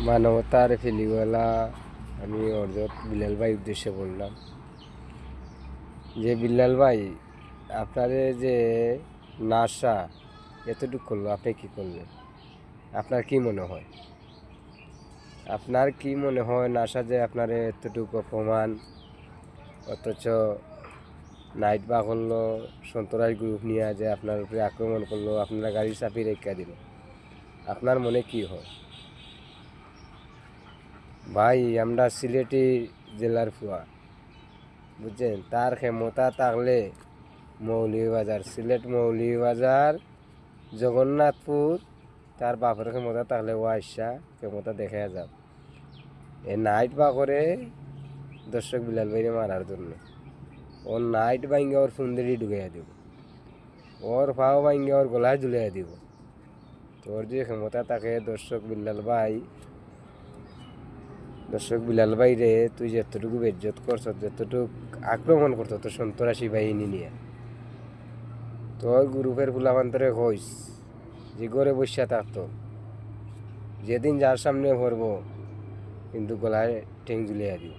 মানবতার ফিলিওয়ালা আমি অর্জত বিলাল ভাই উদ্দেশ্যে বললাম যে বিলাল ভাই আপনার যে নাসা এতটুকু করলো, আপনি কি করলেন? আপনার কি মনে হয়? আপনার কি মনে হয় নাসা যে আপনার এতটুকু অপমান, অথচ নাইট বা করলো সন্ত্রাস গ্রুপ নিয়ে যে আপনার উপরে আক্রমণ করলো, আপনারা গাড়ি চাপি রেখা দিল, আপনার মনে কি হয়? ভাই আমরা সিলেটি জেলার ফুয়া, বুঝছেন? তার ক্ষমতা থাকলে মৌলভীবাজার, সিলেট মৌলভীবাজার, জগন্নাথপুর, তার বাপের ক্ষমতা থাকলে ও আইসা ক্ষমতা দেখা যাব। এ নাইট বা করে দর্শক বিলাল ভাইরে মারার জন্য ওর নাইট ভাঙ্গে ওর সুন্দরী ঢুকাইয়া দিব, ওর পাও ভাঙ্গে ওর গলায় ঝুলাইয়া দিব। তোর যে ক্ষমতা থাকে দর্শক বিলাল ভাই রে, তুই যতটুকু বেজ্জত করছ, যতটুকু আক্রমণ করছ তোর সন্ত্রাসী বাহিনী নিয়ে, তোর গ্রুপের ফুলামান্তরে হইস যে ঘরে বসিয়া থাকতো, যেদিন যার সামনে ভরবো কিন্তু গলায় ঠেং ঝুলিয়া দিব।